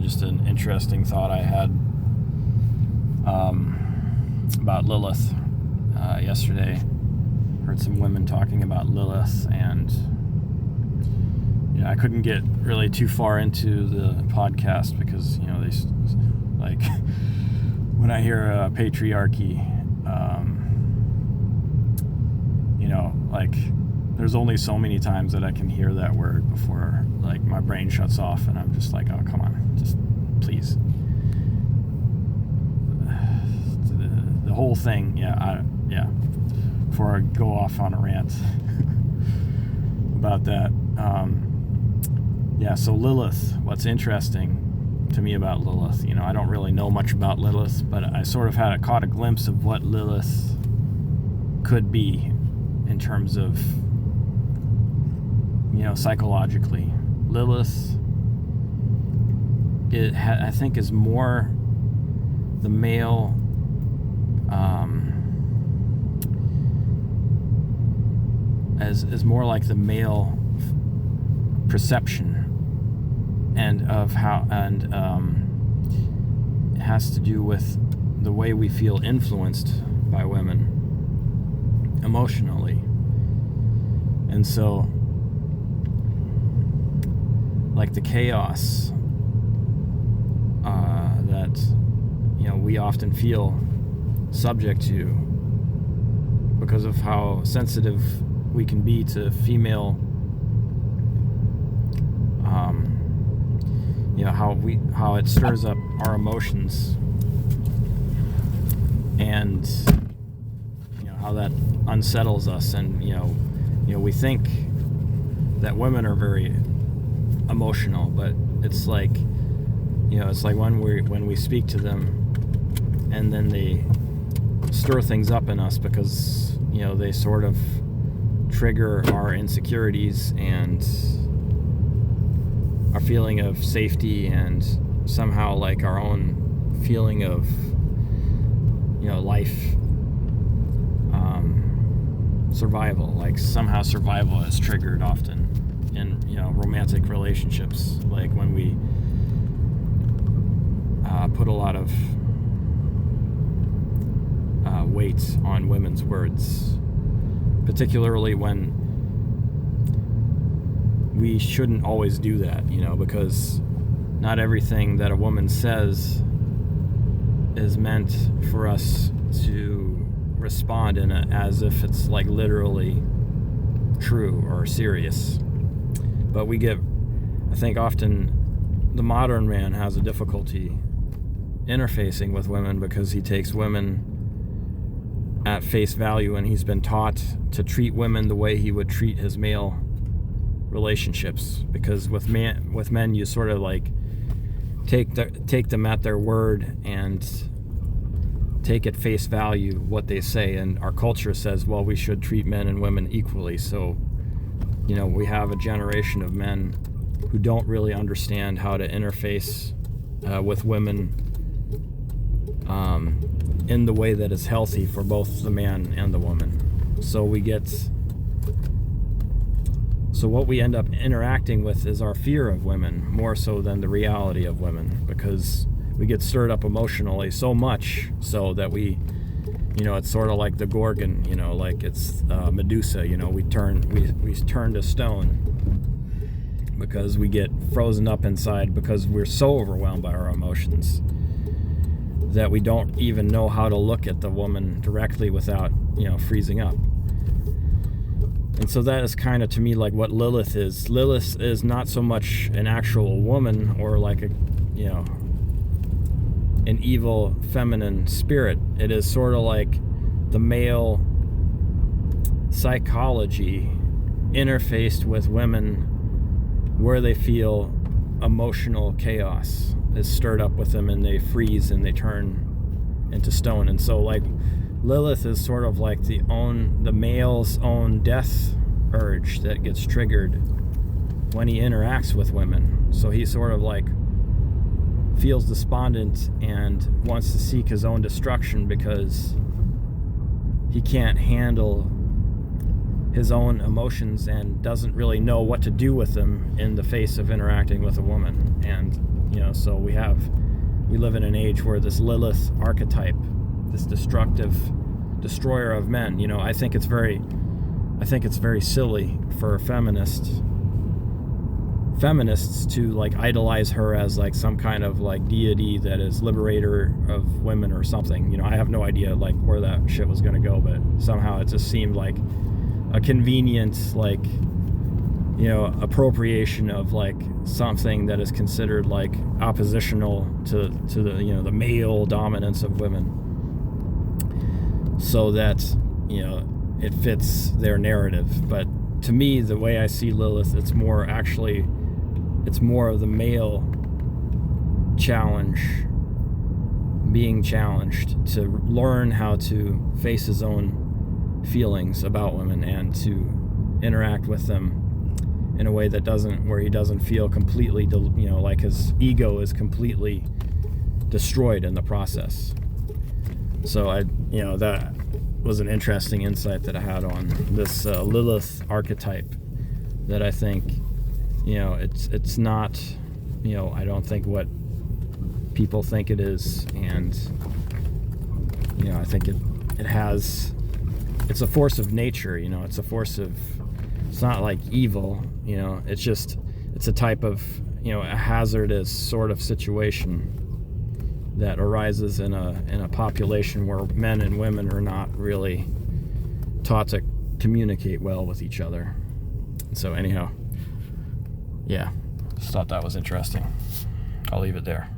Just an interesting thought I had about Lilith yesterday. Heard some women talking about Lilith, and I couldn't get really too far into the podcast because they like when I hear patriarchy, like there's only so many times that I can hear that word before like my brain shuts off, and I'm just like, oh, come on, just please. The whole thing, before I go off on a rant about that. So Lilith, what's interesting to me about Lilith, I don't really know much about Lilith, but I sort of caught a glimpse of what Lilith could be in terms of, psychologically. Lilith, I think, is more the male, is more like the male perception, and of how, and it has to do with the way we feel influenced by women emotionally. And so, like the chaos that we often feel subject to because of how sensitive we can be to female, how it stirs up our emotions, and how that unsettles us, and we think that women are very emotional, but it's like when we speak to them, and then they stir things up in us because they sort of trigger our insecurities and our feeling of safety, and somehow like our own feeling of life, survival. Like somehow survival is triggered often in romantic relationships, like when we put a lot of weight on women's words, particularly when we shouldn't always do that, because not everything that a woman says is meant for us to respond in as if it's like literally true or serious. But I think often the modern man has a difficulty interfacing with women because he takes women at face value, and he's been taught to treat women the way he would treat his male relationships, because with men you sort of like take them at their word and take at face value what they say, and our culture says, well, we should treat men and women equally. So we have a generation of men who don't really understand how to interface with women in the way that is healthy for both the man and the woman. So what we end up interacting with is our fear of women more so than the reality of women, because we get stirred up emotionally so much so that we, it's sort of like the Gorgon, like it's Medusa, we turn to stone because we get frozen up inside because we're so overwhelmed by our emotions that we don't even know how to look at the woman directly without, freezing up. And so that is kind of, to me, like what Lilith is. Lilith is not so much an actual woman or like an evil feminine spirit. It is sort of like the male psychology interfaced with women where they feel emotional chaos is stirred up with them, and they freeze and they turn into stone. And so like Lilith is sort of like the male's own death urge that gets triggered when he interacts with women. So he sort of like feels despondent and wants to seek his own destruction because he can't handle his own emotions and doesn't really know what to do with them in the face of interacting with a woman. And so we live in an age where this Lilith archetype, this destructive destroyer of men, I think it's very silly for feminists to like idolize her as like some kind of like deity that is liberator of women or something. I have no idea like where that shit was going to go, but somehow it just seemed like a convenient like appropriation of like something that is considered like oppositional to the the male dominance of women, so that it fits their narrative. But to me, the way I see Lilith, it's more of the male being challenged to learn how to face his own feelings about women and to interact with them in a way where he doesn't feel completely, like his ego is completely destroyed in the process. So that was an interesting insight that I had on this Lilith archetype, that I think, it's not, I don't think what people think it is. And, I think it's a force of nature, it's it's not like evil, it's a type of, a hazardous sort of situation that arises in a population where men and women are not really taught to communicate well with each other. So anyhow, yeah, just thought that was interesting. I'll leave it there.